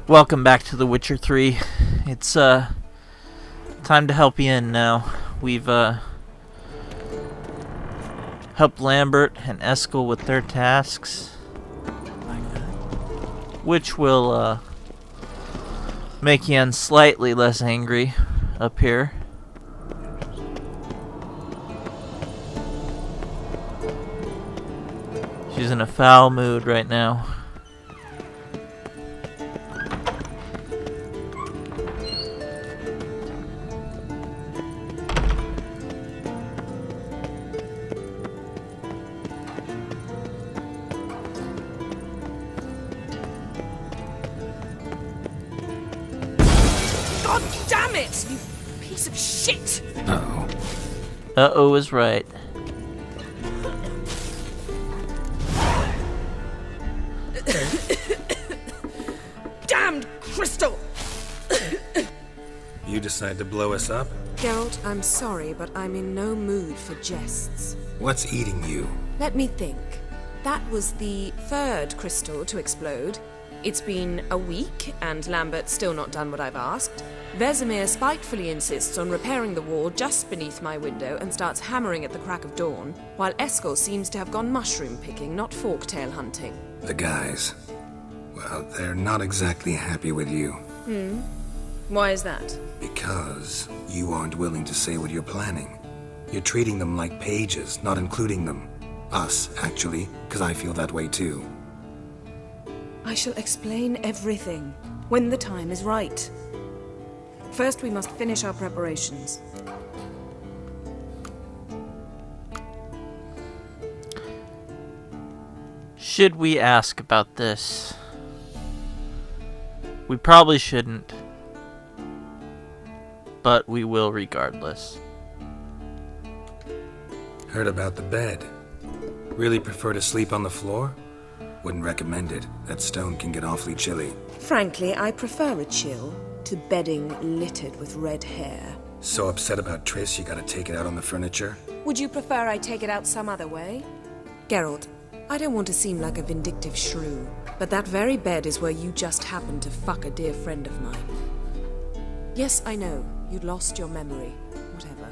Welcome back to The Witcher 3. It's time to help Yen now. We've helped Lambert and Eskel with their tasks, which will make Yen slightly less angry up here. She's in a foul mood right now. God damn it, you piece of shit! Uh-oh. Uh-oh is right. Damned crystal! You decide to blow us up? Geralt, I'm sorry, but I'm in no mood for jests. What's eating you? Let me think. That was the third crystal to explode. It's been a week, and Lambert's still not done what I've asked. Vesemir spitefully insists on repairing the wall just beneath my window and starts hammering at the crack of dawn, while Eskel seems to have gone mushroom picking, not forktail hunting. The guys. Well, they're not exactly happy with you. Why is that? Because you aren't willing to say what you're planning. You're treating them like pages, not including them. Us, actually, because I feel that way too. I shall explain everything when the time is right. First, we must finish our preparations. Should we ask about this? We probably shouldn't, but we will regardless. Heard about the bed. Really prefer to sleep on the floor? Wouldn't recommend it. That stone can get awfully chilly. Frankly, I prefer a chill to bedding littered with red hair. So upset about Triss you gotta take it out on the furniture? Would you prefer I take it out some other way? Geralt, I don't want to seem like a vindictive shrew, but that very bed is where you just happened to fuck a dear friend of mine. Yes, I know, you'd lost your memory. Whatever.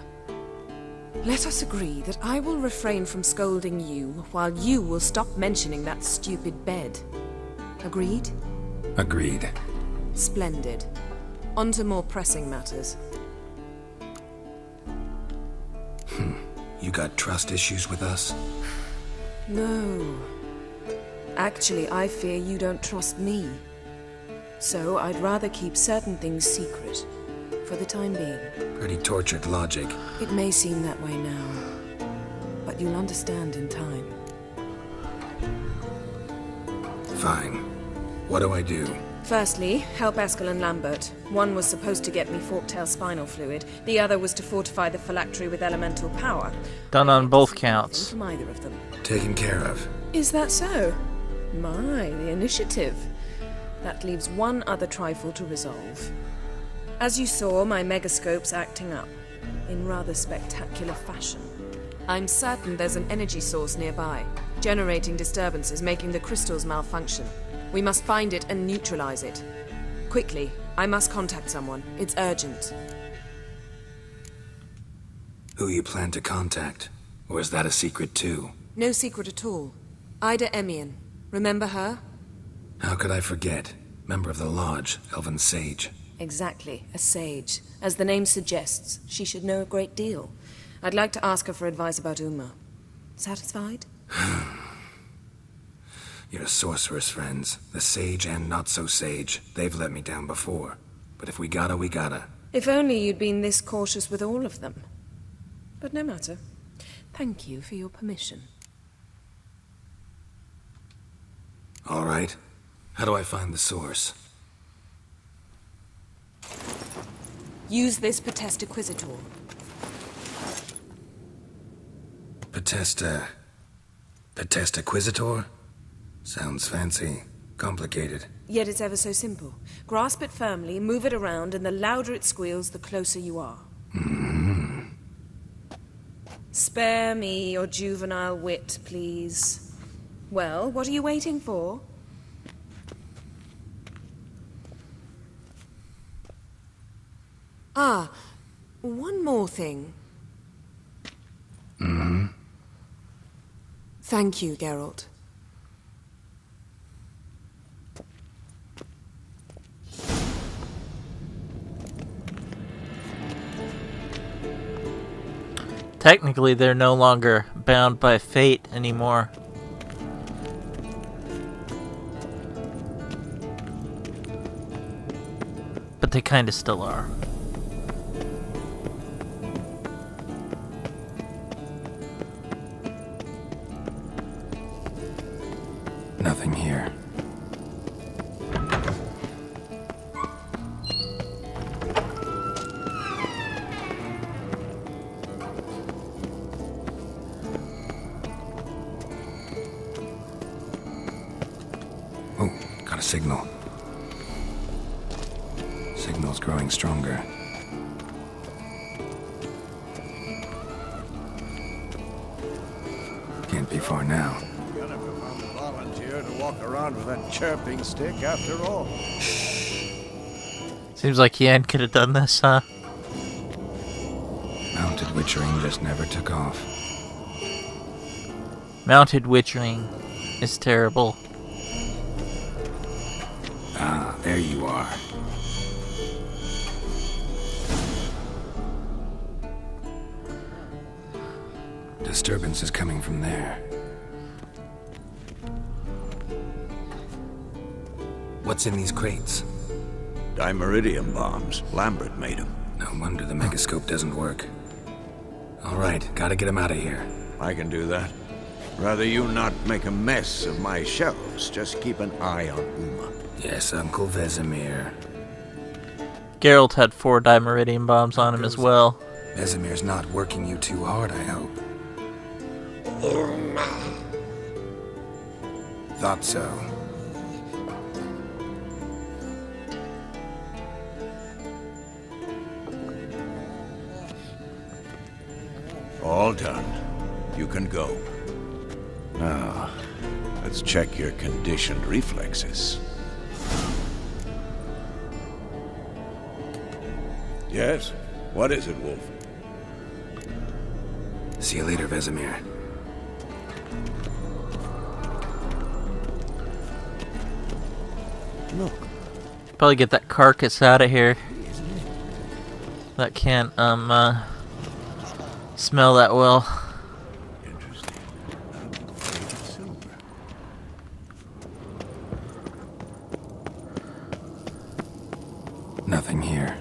Let us agree that I will refrain from scolding you, while you will stop mentioning that stupid bed. Agreed? Agreed. Splendid. On to more pressing matters. You got trust issues with us? No. Actually, I fear you don't trust me. So I'd rather keep certain things secret, for the time being. Pretty tortured logic. It may seem that way now, but you'll understand in time. Fine. What do I do? Firstly, help Eskel and Lambert. One was supposed to get me forktail spinal fluid, the other was to fortify the phylactery with elemental power. Done on both counts. From either of them. Taken care of. Is that so? My, the initiative. That leaves one other trifle to resolve. As you saw, my Megascope's acting up, in rather spectacular fashion. I'm certain there's an energy source nearby, generating disturbances, making the crystals malfunction. We must find it and neutralize it. Quickly, I must contact someone. It's urgent. Who you plan to contact? Or is that a secret too? No secret at all. Ida Emian. Remember her? How could I forget? Member of the Lodge, Elven Sage. Exactly, a sage. As the name suggests, she should know a great deal. I'd like to ask her for advice about Uma. Satisfied? Your sorceress friends, the sage and not-so-sage, they've let me down before. But if we gotta, we gotta. If only you'd been this cautious with all of them. But no matter. Thank you for your permission. All right. How do I find the source? Use this Potestaquizitor. Potestaquizitor? Sounds fancy. Complicated. Yet it's ever so simple. Grasp it firmly, move it around, and the louder it squeals, the closer you are. Spare me your juvenile wit, please. Well, what are you waiting for? Ah, one more thing. Thank you, Geralt. Technically, they're no longer bound by fate anymore. But they kinda still are. Nothing here. Oh, got a signal. Signal's growing stronger. Can't be far now. Yennifer found a volunteer to walk around with that chirping stick after all. Seems like Yen could have done this, huh? Mounted witchering just never took off. Mounted witchering is terrible. Ah, there you are. Disturbance is coming from there. What's in these crates? Dimeridium bombs. Lambert made them. No wonder the Megascope doesn't work. All right, gotta get him out of here. I can do that. Rather you not make a mess of my shelves. Just keep an eye on Uma. Yes, Uncle Vesemir. Geralt had 4 dimeridium bombs on him as well. Vesemir's not working you too hard, I hope. Thought so. All done. You can go. Now, let's check your conditioned reflexes. Yes? What is it, Wolf? See you later, Vesemir. Look. Probably get that carcass out of here. That can't, smell that well. Interesting. Faded silver. Nothing here.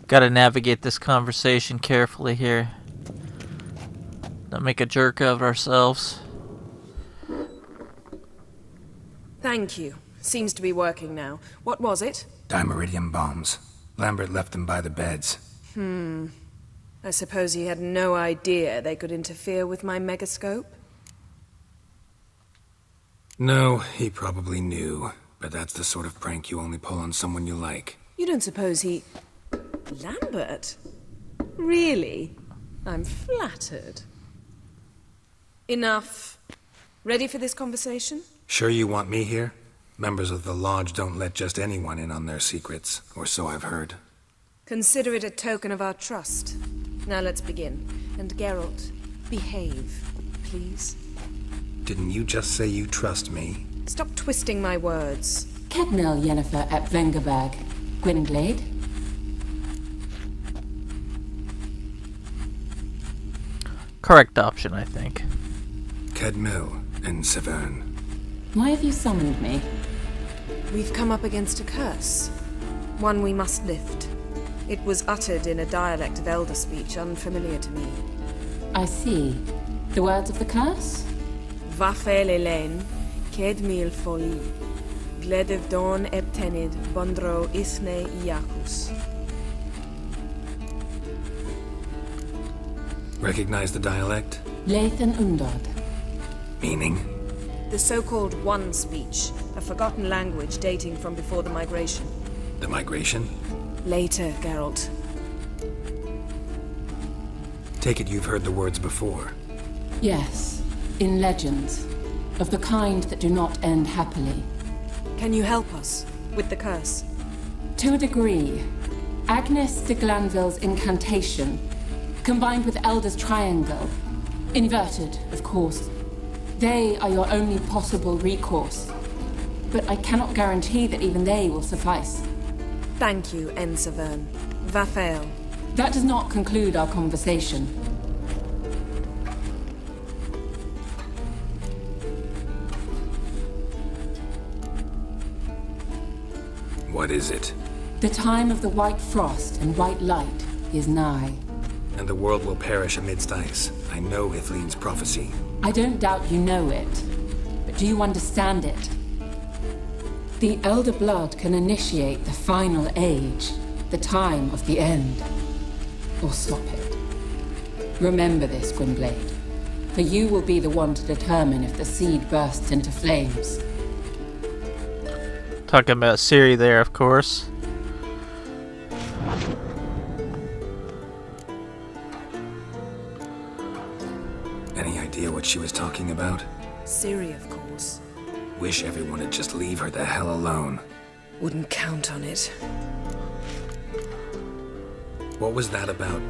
Gotta navigate this conversation carefully here. Don't make a jerk of ourselves. Thank you. Seems to be working now. What was it? Dimeridium bombs. Lambert left them by the beds. I suppose he had no idea they could interfere with my Megascope? No, he probably knew. But that's the sort of prank you only pull on someone you like. You don't suppose he... Lambert? Really? I'm flattered. Enough. Ready for this conversation? Sure you want me here? Members of the Lodge don't let just anyone in on their secrets, or so I've heard. Consider it a token of our trust. Now let's begin. And Geralt, behave, please. Didn't you just say you trust me? Stop twisting my words. Kednel Yennifer at Vengerberg. Gwynglade? Correct option, I think. Kedmil in Severn. Why have you summoned me? We've come up against a curse. One we must lift. It was uttered in a dialect of Elder speech unfamiliar to me. I see. The words of the curse? Vafel Elaine, Ked Mil Foli, Gledev Dawn Eptenid, Bondro Isne Iakus. Recognize the dialect? Lathan Undod. Meaning? The so-called One speech, a forgotten language dating from before the migration. The migration? Later, Geralt. Take it you've heard the words before. Yes, in legends. Of the kind that do not end happily. Can you help us with the curse? To a degree. Agnes de Glanville's incantation, combined with Elder's triangle. Inverted, of course. They are your only possible recourse. But I cannot guarantee that even they will suffice. Thank you, Ensavern. Vafel. That does not conclude our conversation. What is it? The time of the white frost and white light is nigh. And the world will perish amidst ice. I know Ithleen's prophecy. I don't doubt you know it, but do you understand it? The Elder Blood can initiate the final age, the time of the end, or stop it. Remember this, Gwynblade, for you will be the one to determine if the seed bursts into flames. Talking about Ciri there, of course. Any idea what she was talking about? Ciri, of course. Wish everyone would just leave her the hell alone. Wouldn't count on it. What was that about?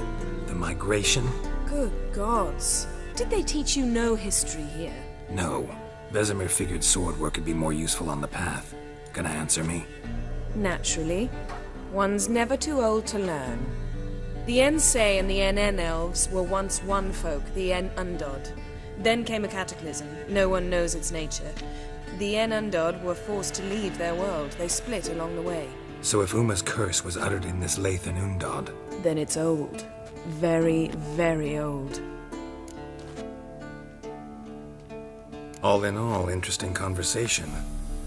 The migration? Good gods. Did they teach you no history here? No. Vesemir figured sword work would be more useful on the path. Gonna answer me? Naturally. One's never too old to learn. The Ensei and the NN elves were once one folk, the En Undod. Then came a cataclysm. No one knows its nature. The En Undod were forced to leave their world. They split along the way. So if Uma's curse was uttered in this Lathan Undod, Then it's old. Very, very old. all in all, interesting conversation.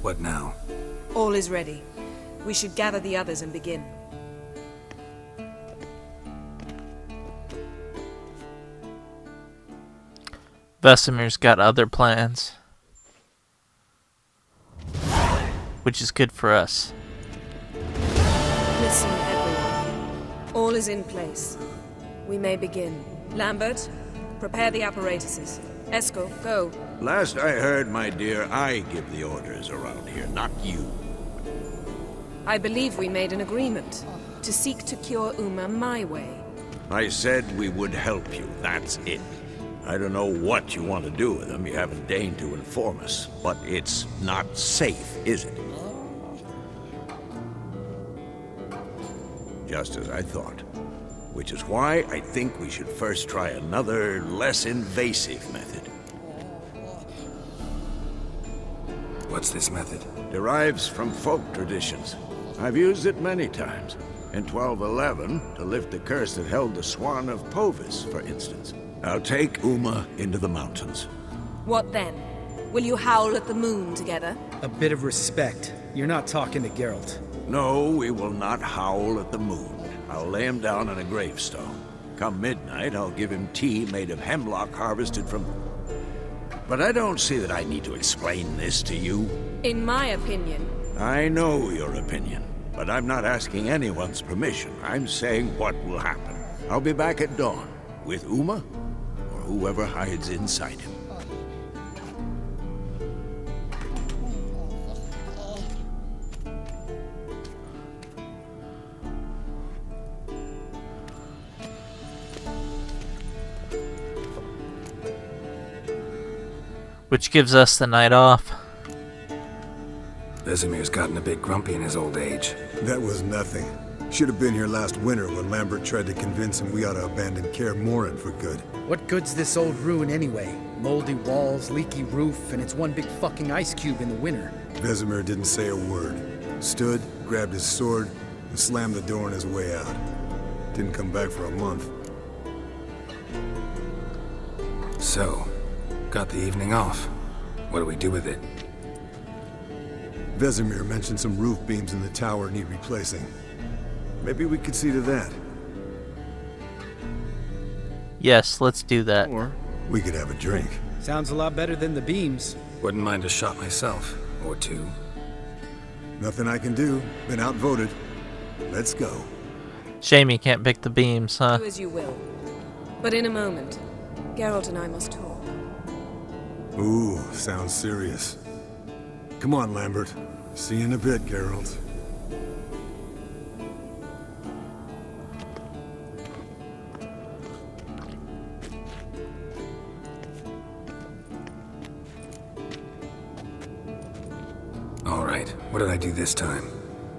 What now? All is ready. We should gather the others and begin. Vesemir's got other plans. Which is good for us. Listen, everyone. All is in place. We may begin. Lambert, prepare the apparatuses. Esco, go. Last I heard, my dear, I give the orders around here, not you. I believe we made an agreement to seek to cure Uma my way. I said we would help you, that's it. I don't know what you want to do with them, you haven't deigned to inform us, but it's not safe, is it? Just as I thought. Which is why I think we should first try another, less invasive method. What's this method? Derives from folk traditions. I've used it many times. In 1211, to lift the curse that held the Swan of Povis, for instance. I'll take Uma into the mountains. What then? Will you howl at the moon together? A bit of respect. You're not talking to Geralt. No, we will not howl at the moon. I'll lay him down on a gravestone. Come midnight, I'll give him tea made of hemlock harvested from... But I don't see that I need to explain this to you. In my opinion. I know your opinion, but I'm not asking anyone's permission. I'm saying what will happen. I'll be back at dawn, with Uma, or whoever hides inside him. Which gives us the night off. Vesemir's gotten a bit grumpy in his old age. That was nothing. Should have been here last winter when Lambert tried to convince him we ought to abandon Kaer Morhen for good. What good's this old ruin anyway? Moldy walls, leaky roof, and it's one big fucking ice cube in the winter. Vesemir didn't say a word. Stood, grabbed his sword, and slammed the door on his way out. Didn't come back for a month. So, got the evening off. What do we do with it? Vesemir mentioned some roof beams in the tower need replacing. Maybe we could see to that. Yes, let's do that. Or we could have a drink. Sounds a lot better than the beams. Wouldn't mind a shot myself. Or two. Nothing I can do. Been outvoted. Let's go. Shame you can't pick the beams, huh? Do as you will. But in a moment, Geralt and I must talk. Ooh, sounds serious. Come on, Lambert. See you in a bit, Geralt. All right, what did I do this time?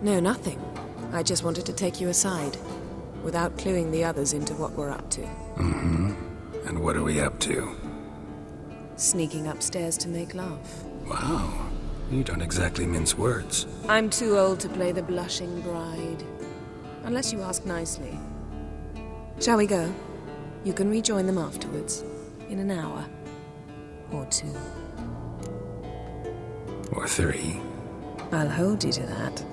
No, nothing. I just wanted to take you aside, without cluing the others into what we're up to. Mm-hmm. And what are we up to? Sneaking upstairs to make love. Wow, you don't exactly mince words. I'm too old to play the blushing bride. Unless you ask nicely. Shall we go? You can rejoin them afterwards. In an hour. Or 2. Or 3. I'll hold you to that.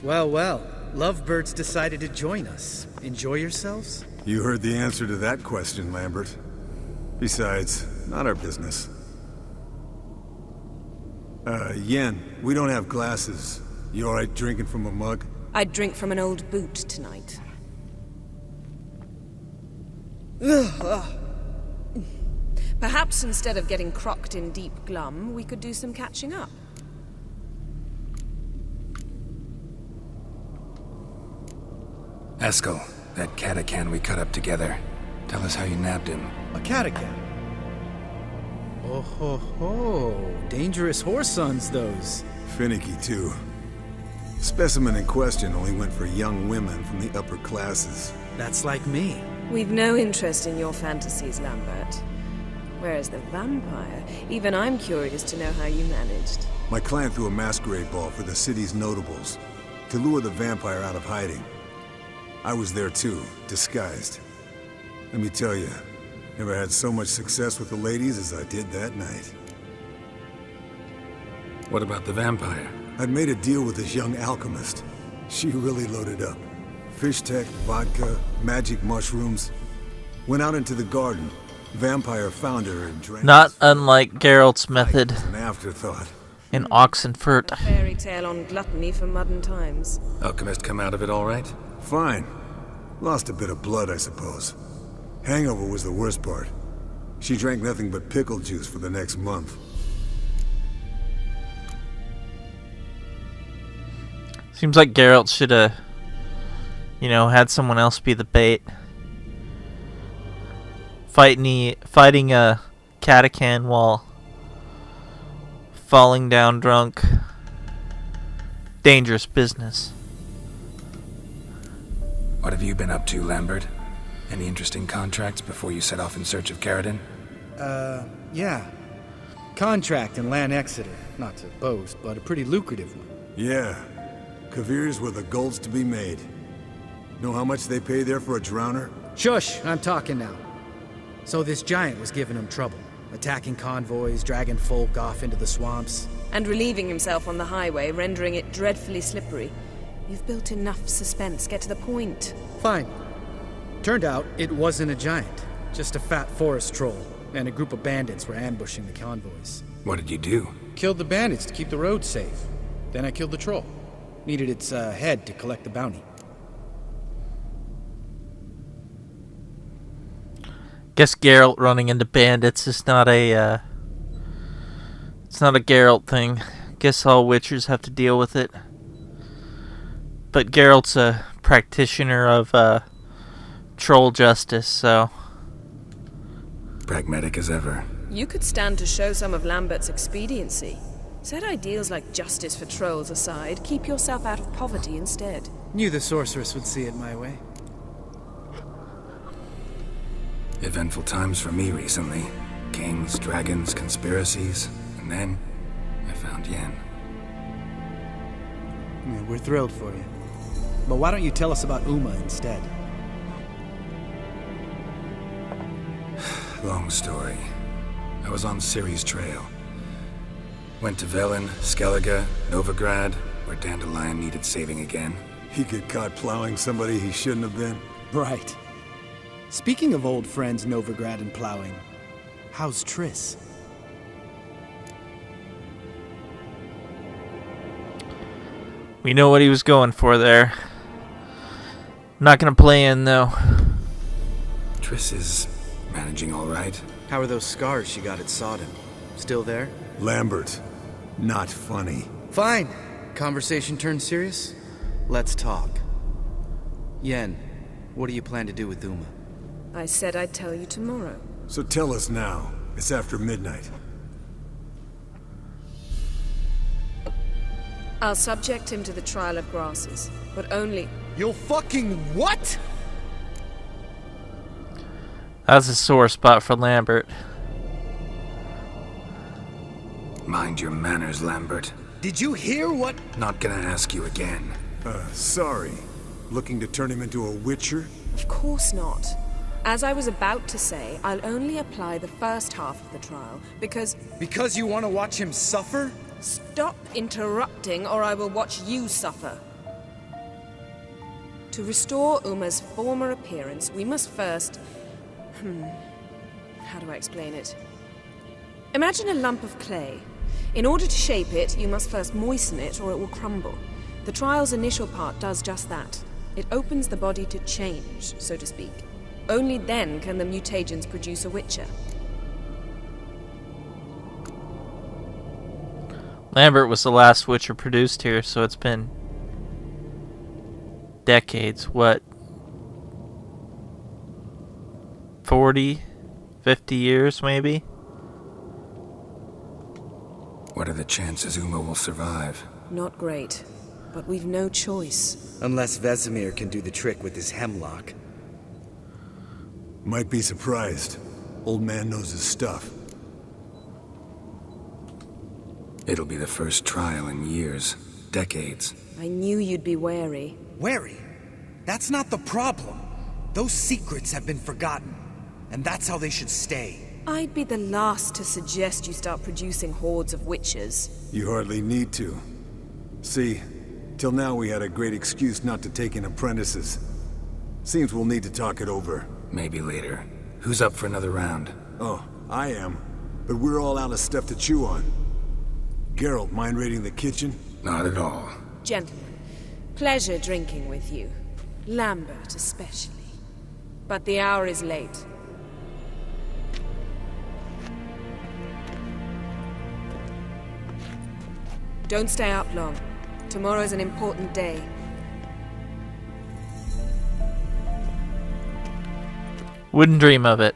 Well, well. Lovebirds decided to join us. Enjoy yourselves? You heard the answer to that question, Lambert. Besides, not our business. Yen, we don't have glasses. You alright drinking from a mug? I'd drink from an old boot tonight. Perhaps instead of getting crocked in deep glum, we could do some catching up. Eskel, that catacan we cut up together. Tell us how you nabbed him. A catacan? Oh ho ho. Dangerous horse sons, those. Finicky, too. Specimen in question only went for young women from the upper classes. That's like me. We've no interest in your fantasies, Lambert. Whereas the vampire, even I'm curious to know how you managed. My client threw a masquerade ball for the city's notables to lure the vampire out of hiding. I was there too, disguised. Let me tell you, never had so much success with the ladies as I did that night. What about the vampire? I'd made a deal with this young alchemist. She really loaded up. Fish tech, vodka, magic mushrooms. Went out into the garden. Vampire found her and drank. Not unlike Geralt's method An afterthought. in Oxenfurt. A fairy tale on gluttony for modern times. Alchemist come out of it all right? Fine. Lost a bit of blood, I suppose. Hangover was the worst part. She drank nothing but pickle juice for the next month. Seems like Geralt should have, had someone else be the bait. Fighting a catacan while falling down drunk. Dangerous business. What have you been up to, Lambert? Any interesting contracts before you set off in search of Geralt? Yeah. Contract in Lan Exeter. Not to boast, but a pretty lucrative one. Yeah. Kavir's were the golds to be made. Know how much they pay there for a drowner? Shush! I'm talking now. So this giant was giving him trouble. Attacking convoys, dragging folk off into the swamps. And relieving himself on the highway, rendering it dreadfully slippery. You've built enough suspense. Get to the point. Fine. Turned out it wasn't a giant. Just a fat forest troll. And a group of bandits were ambushing the convoys. What did you do? Killed the bandits to keep the road safe. Then I killed the troll. Needed its head to collect the bounty. Guess Geralt running into bandits is not a, it's not a Geralt thing. Guess all Witchers have to deal with it. But Geralt's a practitioner of, troll justice, so... Pragmatic as ever. You could stand to show some of Lambert's expediency. Set ideals like justice for trolls aside, keep yourself out of poverty instead. Knew the sorceress would see it my way. Eventful times for me recently. Kings, dragons, conspiracies, and then I found Yen. Yeah, we're thrilled for you. But why don't you tell us about Uma instead? Long story. I was on Ciri's trail. Went to Velen, Skellige, Novigrad, where Dandelion needed saving again. He get caught plowing somebody he shouldn't have been. Right. Speaking of old friends Novigrad and plowing, how's Triss? We know what he was going for there. Not gonna play in, though. Triss is managing all right. How are those scars she got at Sodom? Still there? Lambert. Not funny. Fine. Conversation turned serious? Let's talk. Yen, what do you plan to do with Uma? I said I'd tell you tomorrow. So tell us now. It's after midnight. I'll subject him to the trial of grasses, but only... You'll fucking what? That's a sore spot for Lambert. Mind your manners, Lambert. Did you hear what? Not gonna ask you again. Sorry. Looking to turn him into a witcher? Of course not. As I was about to say, I'll only apply the first half of the trial, because... Because you want to watch him suffer? Stop interrupting, or I will watch you suffer. To restore Uma's former appearance, we must first... How do I explain it? Imagine a lump of clay. In order to shape it, you must first moisten it, or it will crumble. The trial's initial part does just that. It opens the body to change, so to speak. Only then can the mutagens produce a witcher. Lambert was the last Witcher produced here, so it's been decades. What? 40? 50 years, maybe? What are the chances Uma will survive? Not great, but we've no choice. Unless Vesemir can do the trick with his hemlock. Might be surprised. Old man knows his stuff. It'll be the first trial in years. Decades. I knew you'd be wary. Wary? That's not the problem. Those secrets have been forgotten. And that's how they should stay. I'd be the last to suggest you start producing hordes of witches. You hardly need to. See, till now we had a great excuse not to take in apprentices. Seems we'll need to talk it over. Maybe later. Who's up for another round? Oh, I am. But we're all out of stuff to chew on. Geralt, mind raiding the kitchen? Not at all. Gentlemen, pleasure drinking with you. Lambert especially. But the hour is late. Don't stay up long. Tomorrow's an important day. Wouldn't dream of it.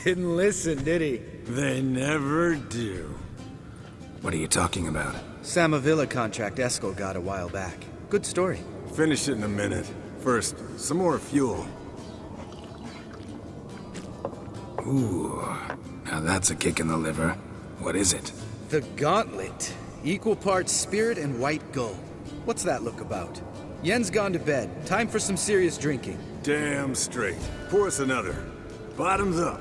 Didn't listen, did he? They never do. What are you talking about? Samavilla contract Eskel got a while back. Good story. Finish it in a minute. First, some more fuel. Ooh, now that's a kick in the liver. What is it? The Gauntlet. Equal parts spirit and white gold. What's that look about? Yen's gone to bed. Time for some serious drinking. Damn straight. Pour us another. Bottoms up.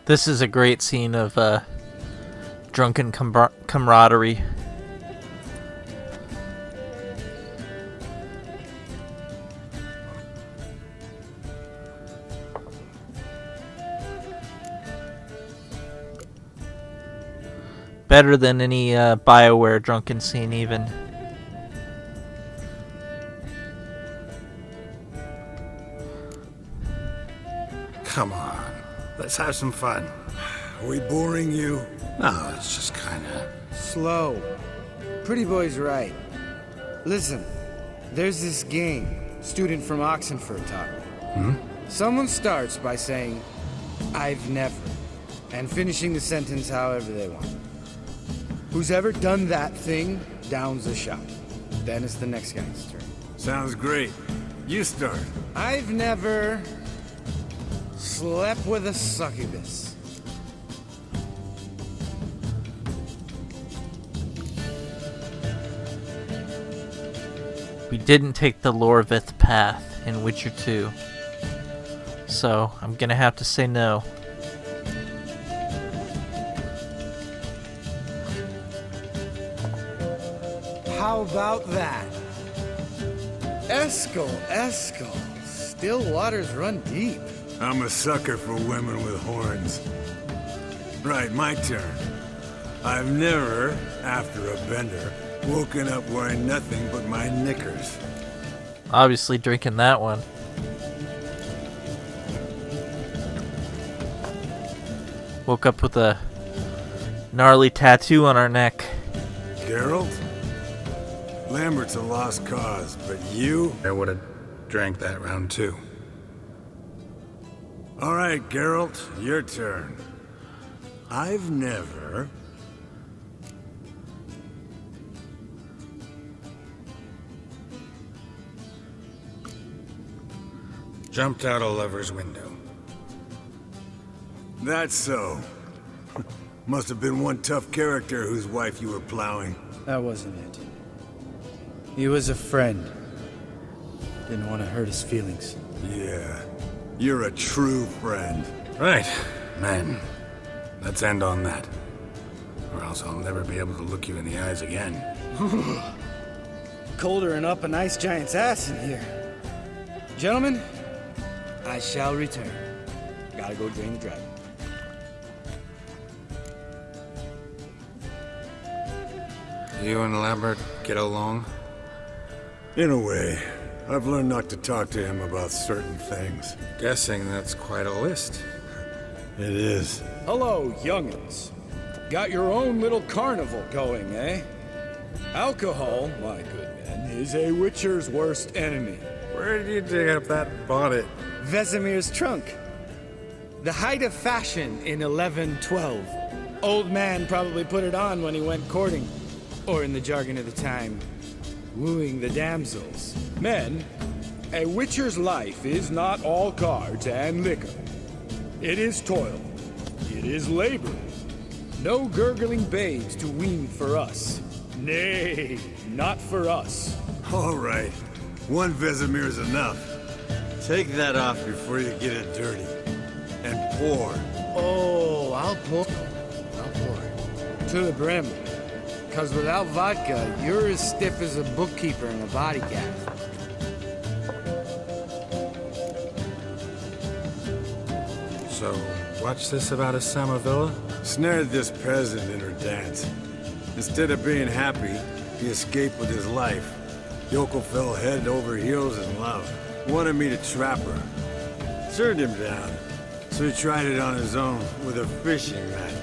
This is a great scene of drunken camaraderie. Better than any BioWare drunken scene, even. Come on, let's have some fun. Are we boring you? No, it's just kinda... Slow. Pretty boy's right. Listen, there's this game student from Oxenford taught me. Someone starts by saying, I've never, and finishing the sentence however they want. Who's ever done that thing downs a shot. Then it's the next guy's turn. Sounds great. You start. I've never slept with a succubus. We didn't take the Lorvith path in Witcher 2, so I'm gonna have to say no. How about that? Eskel. Still waters run deep. I'm a sucker for women with horns. Right, my turn. I've never, after a bender, woken up wearing nothing but my knickers. Obviously drinking that one. Woke up with a gnarly tattoo on our neck. Geralt? Lambert's a lost cause, but you? I would have drank that round too. All right, Geralt, your turn. I've never... Jumped out a lover's window. That's so. Must have been one tough character whose wife you were plowing. That wasn't it. He was a friend. Didn't want to hurt his feelings. Yeah, you're a true friend. Right, man. Let's end on that. Or else I'll never be able to look you in the eyes again. Colder than up an ice giant's ass in here. Gentlemen, I shall return. Gotta go drain the dragon. You and Lambert get along? In a way. I've learned not to talk to him about certain things. Guessing that's quite a list. It is. Hello, young'uns. Got your own little carnival going, eh? Alcohol, my good men, is a witcher's worst enemy. Where did you dig up that bonnet? Vesemir's trunk. The height of fashion in 1112. Old man probably put it on when he went courting. Or in the jargon of the time, wooing the damsels. Men, a witcher's life is not all cards and liquor. It is toil. It is labor. No gurgling babes to wean for us. Nay, not for us. All right. One Vesemir's enough. Take that off before you get it dirty. And pour. Oh, I'll pour. To the brim. Because without vodka, you're as stiff as a bookkeeper in a body gap. So, what's this about a Samavilla? Snared this peasant in her dance. Instead of being happy, he escaped with his life. Yoko fell head over heels in love. Wanted me to trap her. Turned him down. So he tried it on his own with a fishing net.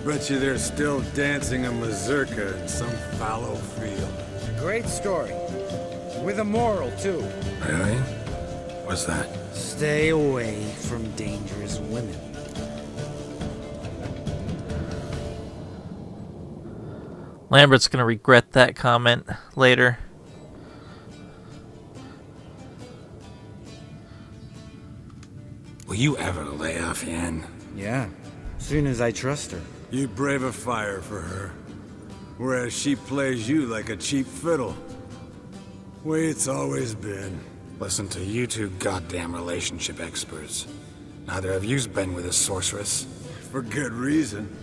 Bet you they're still dancing a mazurka in some fallow field. Great story. With a moral, too. Really? What's that? Stay away from dangerous women. Lambert's gonna regret that comment later. Will you ever lay off, Yen? Yeah, soon as I trust her. You brave a fire for her, whereas she plays you like a cheap fiddle. Way it's always been. Listen to you two goddamn relationship experts. Neither of you's been with a sorceress. For good reason.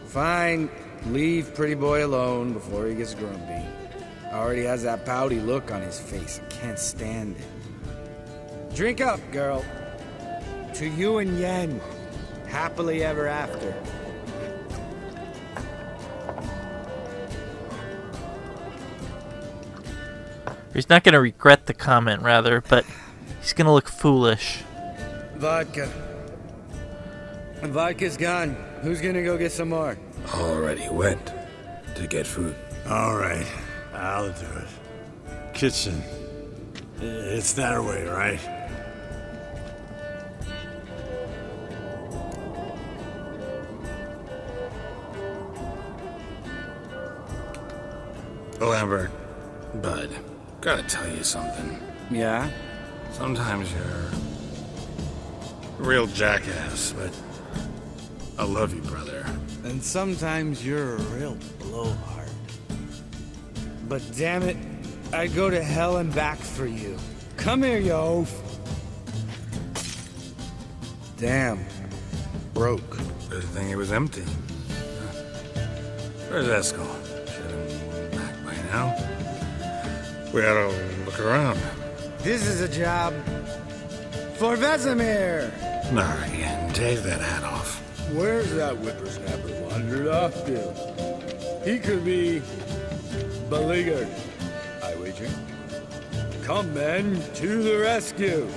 Fine, leave pretty boy alone before he gets grumpy. Already has that pouty look on his face. I can't stand it. Drink up, girl. To you and Yen. Happily ever after. He's not gonna regret the comment, rather, but he's gonna look foolish. Vodka. Vodka's gone. Who's gonna go get some more? Already went to get food. All right, I'll do it. Kitchen. It's that way, right? Lambert, bud, gotta tell you something. Yeah? Sometimes you're a real jackass, but I love you, brother. And sometimes you're a real blowhard. But damn it, I'd go to hell and back for you. Come here, you oaf. Damn. Broke. Good thing it was empty. Where's Eskel? Should have been back by now. We ought to look around. This is a job for Vesemir. Nah, Yen, take that hat off. Where's that whippersnapper wandered off to? He could be beleaguered, I wager. Come, men, to the rescue.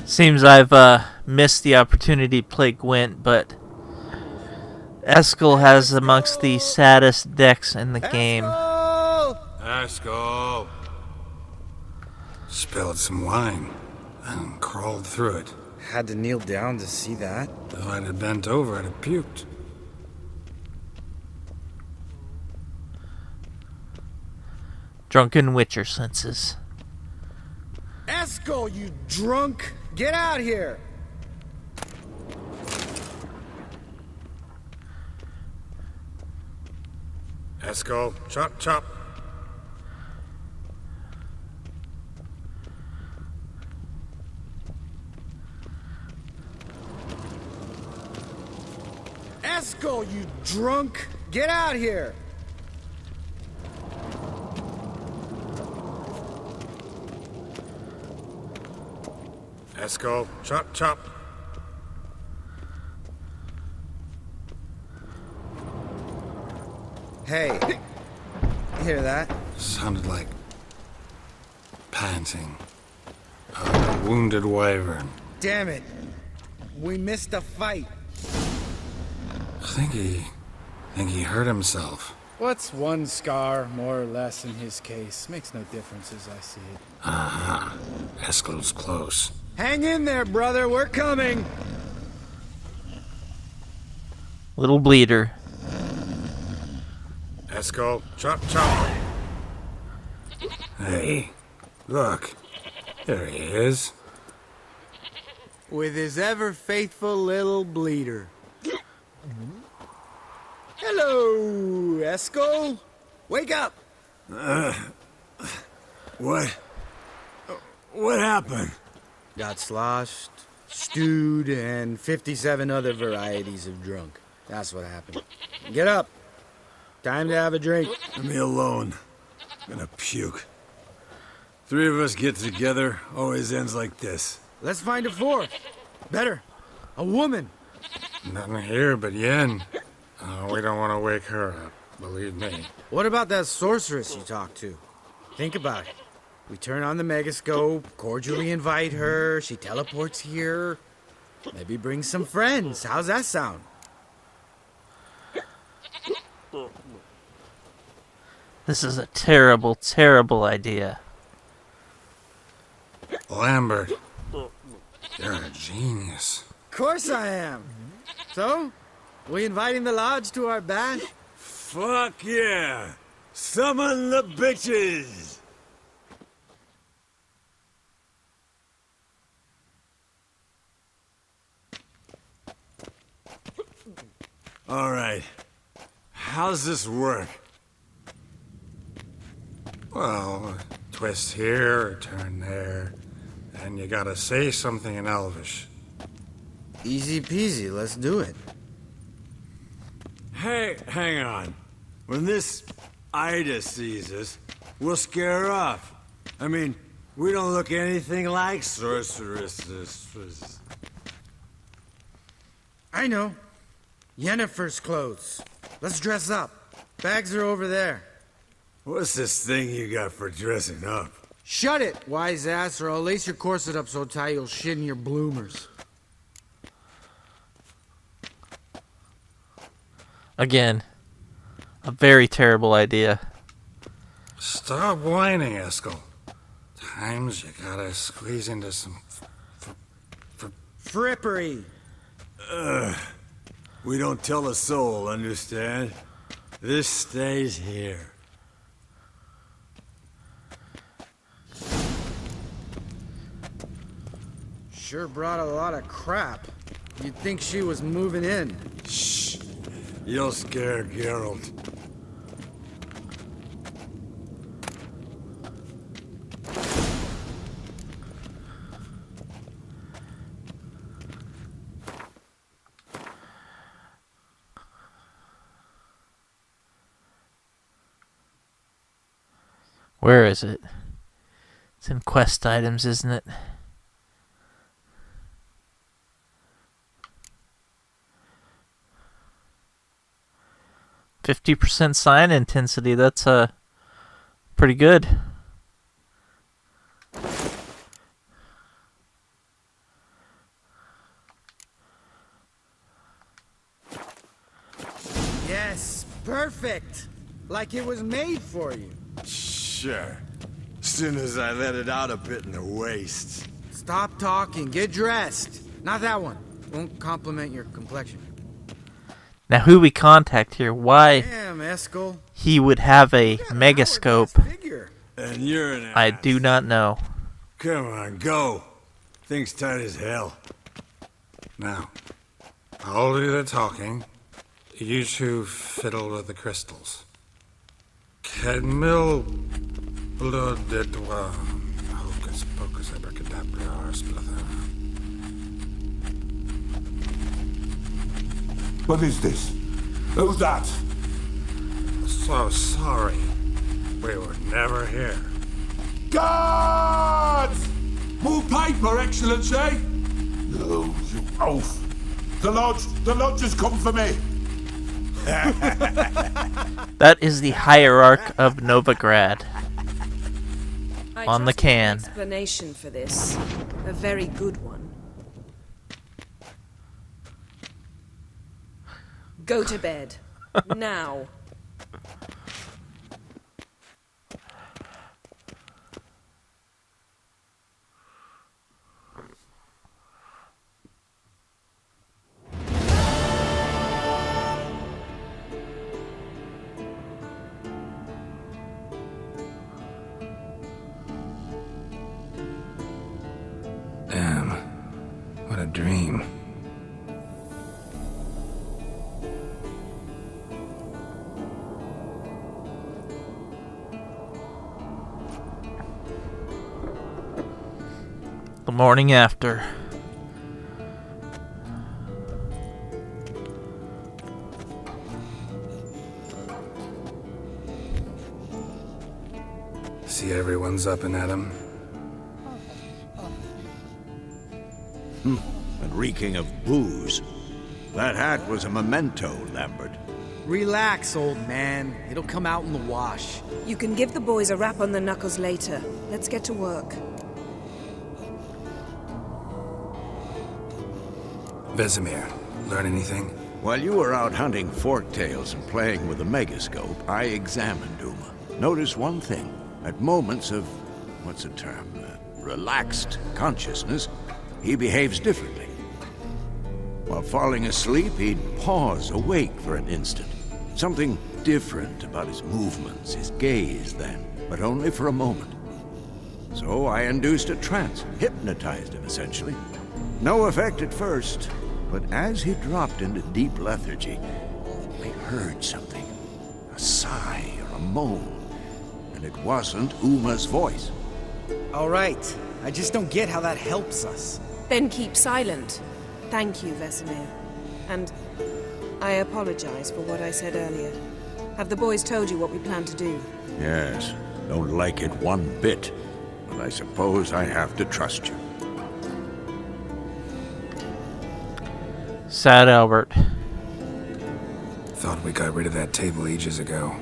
Seems I've missed the opportunity to play Gwent, but Eskel has amongst the saddest decks in the game. Eskel! Spilled some wine and crawled through it. Had to kneel down to see that. If I'd have bent over, I'd have puked. Drunken Witcher senses. Eskel, you drunk! Get out here! Eskel, chop, chop. Eskel, you drunk! Get out here! Eskel, chop, chop. Hey, hear that? Sounded like panting. A wounded wyvern. Damn it! We missed a fight. I think he hurt himself. What's one scar, more or less, in his case? Makes no difference as I see it. Aha. Eskel's close. Hang in there, brother. We're coming. Little bleeder. Eskel, chop, chop. Hey, look. There he is. With his ever faithful little bleeder. Hello, Eskel. Wake up. What? What happened? Got sloshed, stewed, and 57 other varieties of drunk. That's what happened. Get up. Time to have a drink. Leave me alone. I'm gonna puke. Three of us get together, always ends like this. Let's find a fourth. Better. A woman. Nothing here but Yen. We don't want to wake her up, believe me. What about that sorceress you talked to? Think about it. We turn on the Megascope, cordially invite her, she teleports here. Maybe bring some friends. How's that sound? This is a terrible, terrible idea. Lambert, you're a genius. Of course I am. So, we inviting the lodge to our bash? Fuck yeah! Summon the bitches! All right. How's this work? Well, twist here, turn there, and you gotta say something in Elvish. Easy peasy, let's do it. Hey, hang on. When this Ida sees us, we'll scare her off. I mean, we don't look anything like sorceresses. I know. Yennefer's clothes. Let's dress up. Bags are over there. What's this thing you got for dressing up? Shut it, wise ass, or I'll lace your corset up so tight you'll shit in your bloomers. Again, a very terrible idea. Stop whining, Eskel. Times you gotta squeeze into some Frippery. We don't tell a soul, understand? This stays here. Sure brought a lot of crap. You'd think she was moving in. Shh. You'll scare Geralt. Where is it? It's in quest items, isn't it? %50 sign intensity. That's pretty good. Yes, perfect. Like it was made for you. Sure. Soon as I let it out a bit in the waist. Stop talking, get dressed. Not that one. Won't compliment your complexion. Now, who we contact here? Why Damn, Eskel. he would have a Megascope? And you're an I ass. do not know. Come on, go. Thing's tight as hell. Now, I'll do the talking. You two fiddle with the crystals. Kedmil blood de doigt. Hocus pocus abracadabra splather. What is this? Who's that? So sorry. We were never here. Guards! More paper, Excellency! No, you oaf. The lodge has come for me. That is the hierarch of Novigrad. I On the trust you have an can. explanation for this. A very good one. Go to bed. Now. Damn. What a dream. The morning after. See everyone's up and at 'em. And reeking of booze. That hat was a memento, Lambert. Relax, old man. It'll come out in the wash. You can give the boys a rap on the knuckles later. Let's get to work. Vesemir, learn anything? While you were out hunting forktails and playing with the Megascope, I examined Uma. Notice one thing. At moments of, what's the term, relaxed consciousness, he behaves differently. While falling asleep, he'd pause, awake for an instant. Something different about his movements, his gaze then, but only for a moment. So I induced a trance, hypnotized him essentially. No effect at first, but as he dropped into deep lethargy, I heard something. A sigh or a moan. And it wasn't Uma's voice. All right. I just don't get how that helps us. Then keep silent. Thank you, Vesemir. And I apologize for what I said earlier. Have the boys told you what we plan to do? Yes, don't like it one bit. But I suppose I have to trust you. Sad Albert. Thought we got rid of that table ages ago.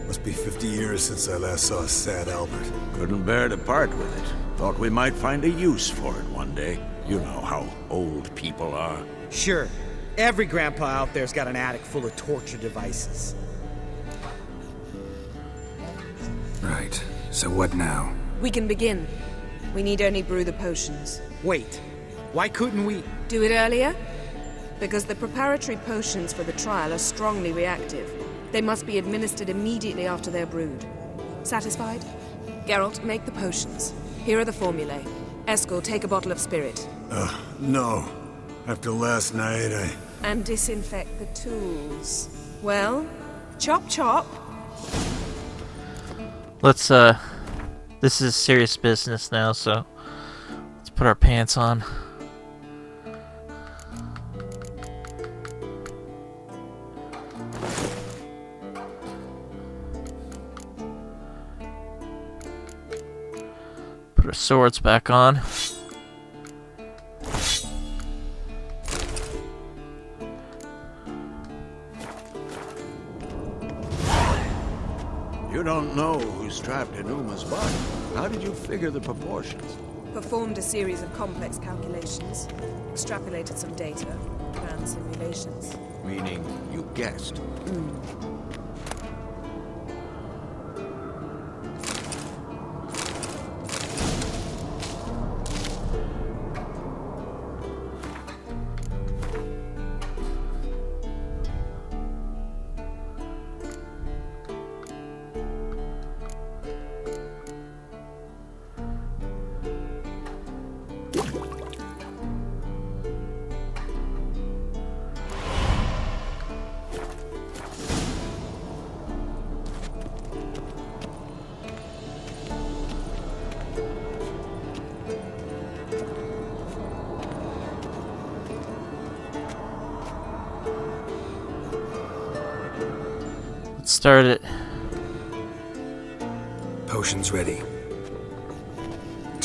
Must be 50 years since I last saw Sad Albert. Couldn't bear to part with it. Thought we might find a use for it one day. You know how old people are. Sure. Every grandpa out there's got an attic full of torture devices. Right. So what now? We can begin. We need only brew the potions. Wait. Why couldn't we... Do it earlier? Because the preparatory potions for the trial are strongly reactive. They must be administered immediately after they're brewed. Satisfied? Geralt, make the potions. Here are the formulae. Eskel, take a bottle of spirit. No. After last night, And disinfect the tools. Well, chop chop. Let's, this is serious business now, so let's put our pants on. Put our swords back on. You don't know who's trapped in Uma's body. How did you figure the proportions? Performed a series of complex calculations. Extrapolated some data. Ran simulations. Meaning, you guessed. Start it. Potions ready.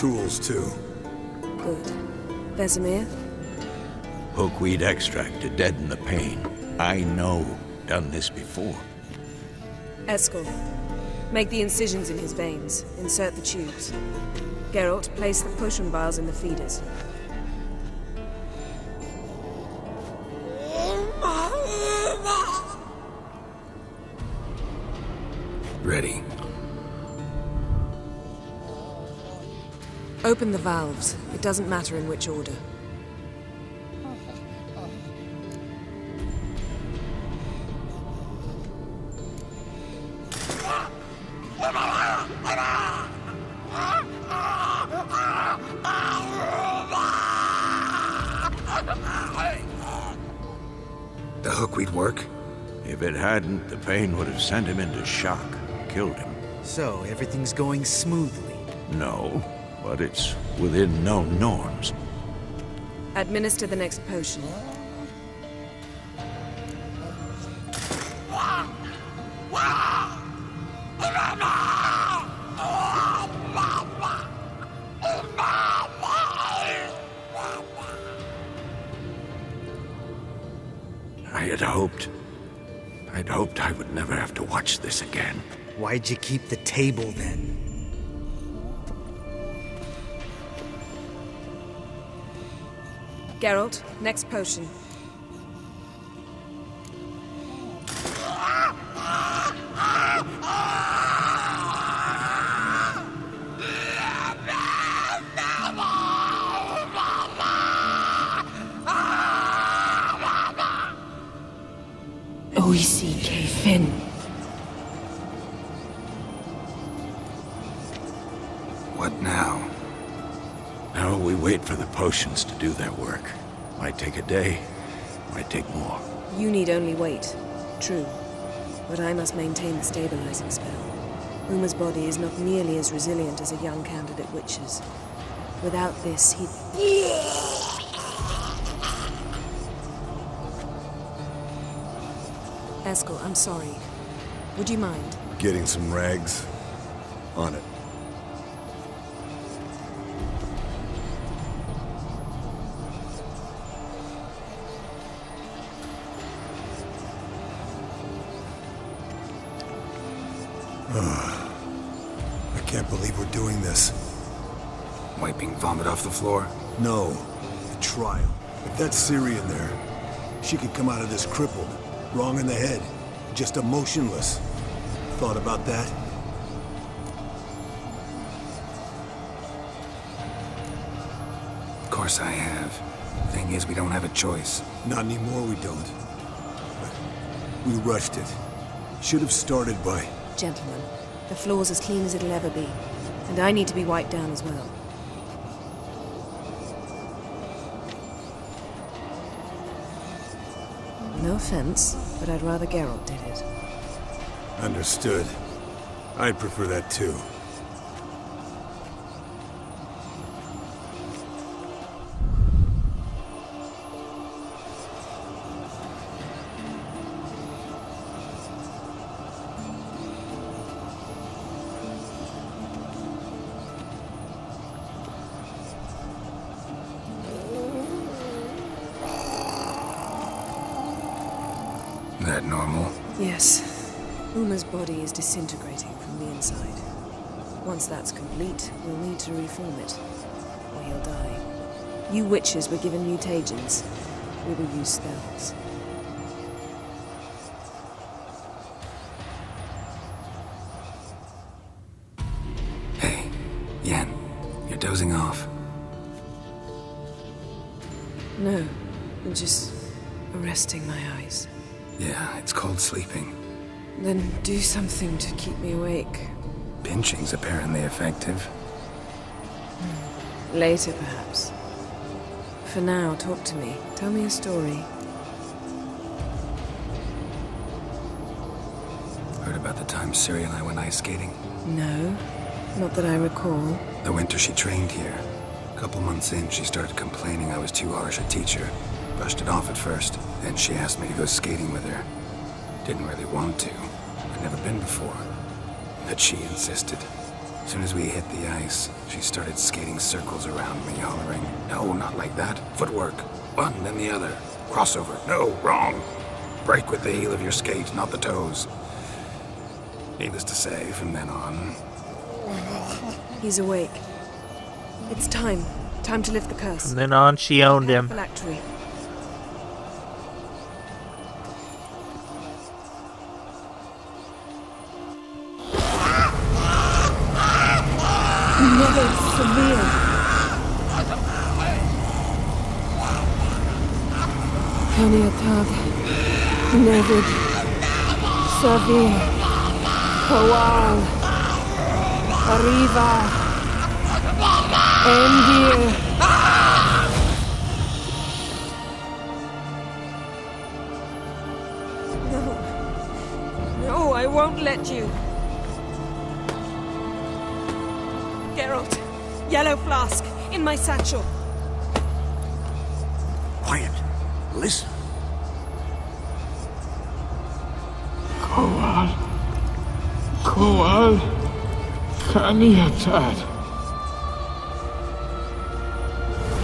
tools too. Good. Vesemir? Hookweed extract to deaden the pain. I know. Done this before. Eskel, make the incisions in his veins. Insert the tubes. Geralt, place the potion vials in the feeders. Ready. Open the valves. It doesn't matter in which order. The hookweed work? If it hadn't, the pain would have sent him into shock, killed him. So, everything's going smoothly? No, but it's within known norms. Administer the next potion. I'd hoped I would never have to watch this again. Why'd you keep the table then? Geralt, next potion. Oisi Finn. What now? Now we wait for the potions to do their work. Might take a day, might take more. You need only wait. True. But I must maintain the stabilizing spell. Uma's body is not nearly as resilient as a young candidate witch's. Without this, he'd... Eskel, I'm sorry. Would you mind? Getting some rags? On it. I can't believe we're doing this. Wiping vomit off the floor? No, the trial. If that's Syrian there, she could come out of this crippled, wrong in the head, just emotionless. Thought about that? Of course I have. Thing is, we don't have a choice. Not anymore, we don't. But we rushed it. Should have started by... Gentlemen, the floor's as clean as it'll ever be. And I need to be wiped down as well. No offense, but I'd rather Geralt did it. Understood. I'd prefer that too. That normal? Yes. Uma's body is disintegrating from the inside. Once that's complete, we'll need to reform it, or he'll die. You witches were given mutagens. We will use spells. Hey, Yen, you're dozing off. No, I'm just resting my eyes. Yeah, it's called sleeping. Then do something to keep me awake. Pinching's apparently effective. Later, perhaps. For now, talk to me. Tell me a story. Heard about the time Siri and I went ice skating? No, not that I recall. The winter she trained here. A couple months in, she started complaining I was too harsh a teacher. Brushed it off at first. Then she asked me to go skating with her. Didn't really want to. I'd never been before. But she insisted. As soon as we hit the ice, she started skating circles around me, hollering, "No, not like that. Footwork. One, then the other. Crossover. No, wrong. Break with the heel of your skate, not the toes." Needless to say, from then on... He's awake. It's time. Time to lift the curse. From then on, she owned him. Phylactery. Never severe. Kaniatag. Nevid. Severe. Kowal. Arriva. Endir. No. No, I won't let you. Geralt, yellow flask, in my satchel. Quiet. Listen. Kowal. Kaniatad.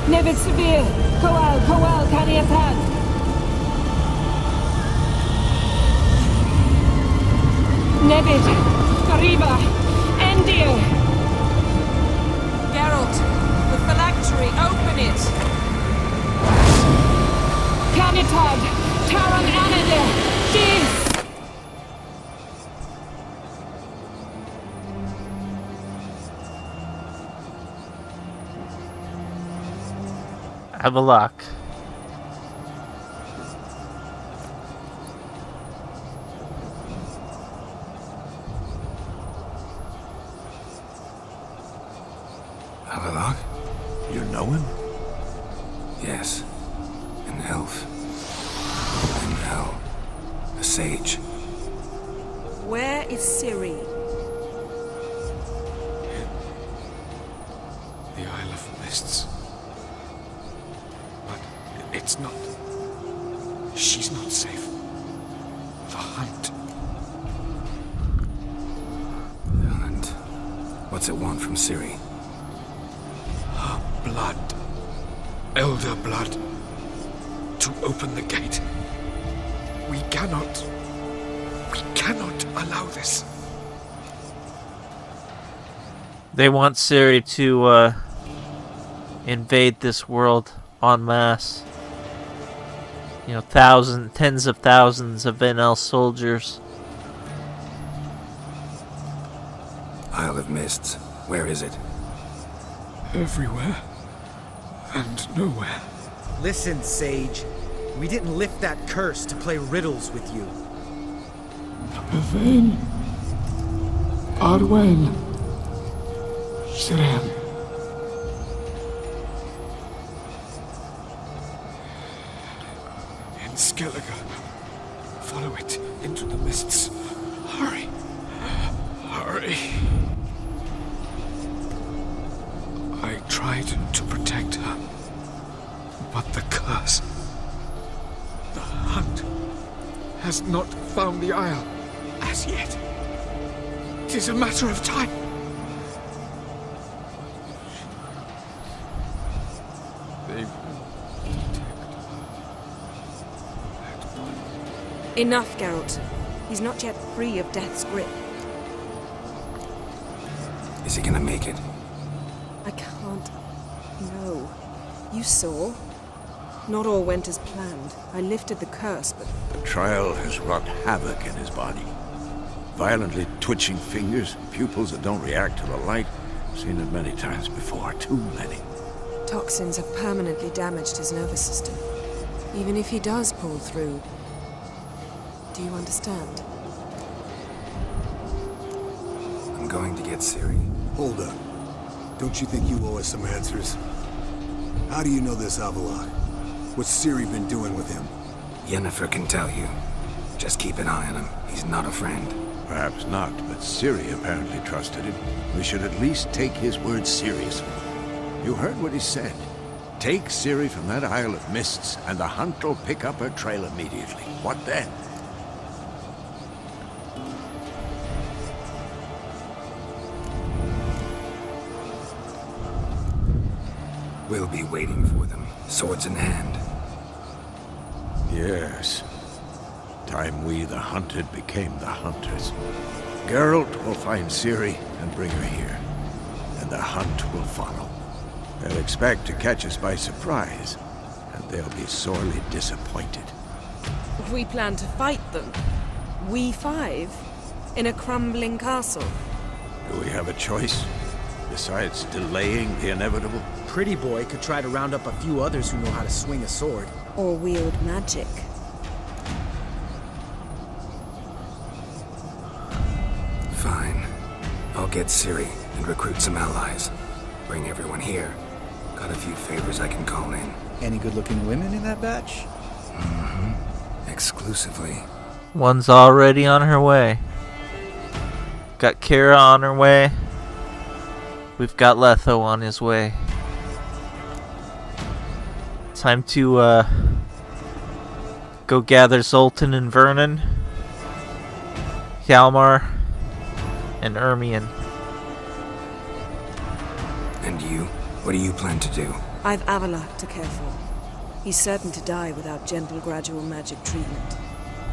Nevid severe. Kowal, Kaniatad. Nevid, Arriba, Endir. Geralt, the phylactery, open it. Kanitad, Taran Anadir, Dis. Have a lock. Avalok? You know him? Yes. An elf. And hell. A sage. Where is Ciri? The Isle of Mists. But it's not. She's not safe. The hunt. The hunt. What's it want from Ciri? Her blood. Elder blood. To open the gate. We cannot allow this. They want Ciri to invade this world en masse. You know, tens of thousands of NL soldiers. Isle of Mists. Where is it? Everywhere. And nowhere. Listen, Sage. We didn't lift that curse to play riddles with you. Yvain. Arwen. Siren. In Skellige. Follow it into the mists. Hurry. Hurry. I tried to protect her. But the curse. The hunt has not found the Isle as yet. It is a matter of time. They will detect. Enough, Geralt. He's not yet free of death's grip. Is he gonna make it? I can't. No. You saw. Not all went as planned. I lifted the curse, but... The trial has wrought havoc in his body. Violently twitching fingers, pupils that don't react to the light. Seen it many times before, too many. Toxins have permanently damaged his nervous system. Even if he does pull through... Do you understand? I'm going to get Ciri. Hold up. Don't you think you owe us some answers? How do you know this Avalok? What's Ciri been doing with him? Yennifer can tell you. Just keep an eye on him. He's not a friend. Perhaps not, but Ciri apparently trusted him. We should at least take his words seriously. You heard what he said. Take Ciri from that Isle of Mists, and the hunt will pick up her trail immediately. What then? We'll be waiting for them, swords in hand. Yes. Time we, the hunted, became the hunters. Geralt will find Ciri and bring her here. And the hunt will follow. They'll expect to catch us by surprise, and they'll be sorely disappointed. We plan to fight them. We five? In a crumbling castle? Do we have a choice? Besides delaying the inevitable? Pretty Boy could try to round up a few others who know how to swing a sword. Or wield magic. Fine. I'll get Ciri and recruit some allies. Bring everyone here. Got a few favors I can call in. Any good-looking women in that batch? Mm-hmm. Exclusively. One's already on her way. Got Kira on her way. We've got Letho on his way. Time to go gather Zoltan and Vernon, Hjalmar, and Ermion. And you? What do you plan to do? I've Avalok to care for. He's certain to die without gentle, gradual magic treatment.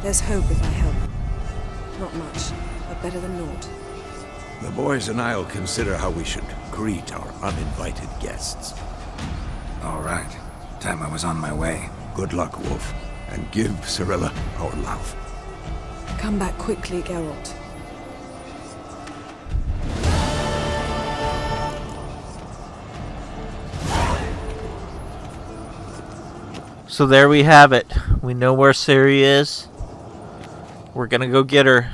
There's hope if I help. Not much, but better than naught. The boys and I'll consider how we should greet our uninvited guests. All right. Time I was on my way. Good luck, Wolf, and give Cirilla our love. Come back quickly, Geralt. So there we have it. We know where Ciri is. We're gonna go get her.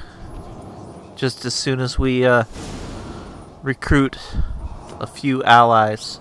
Just as soon as we recruit a few allies.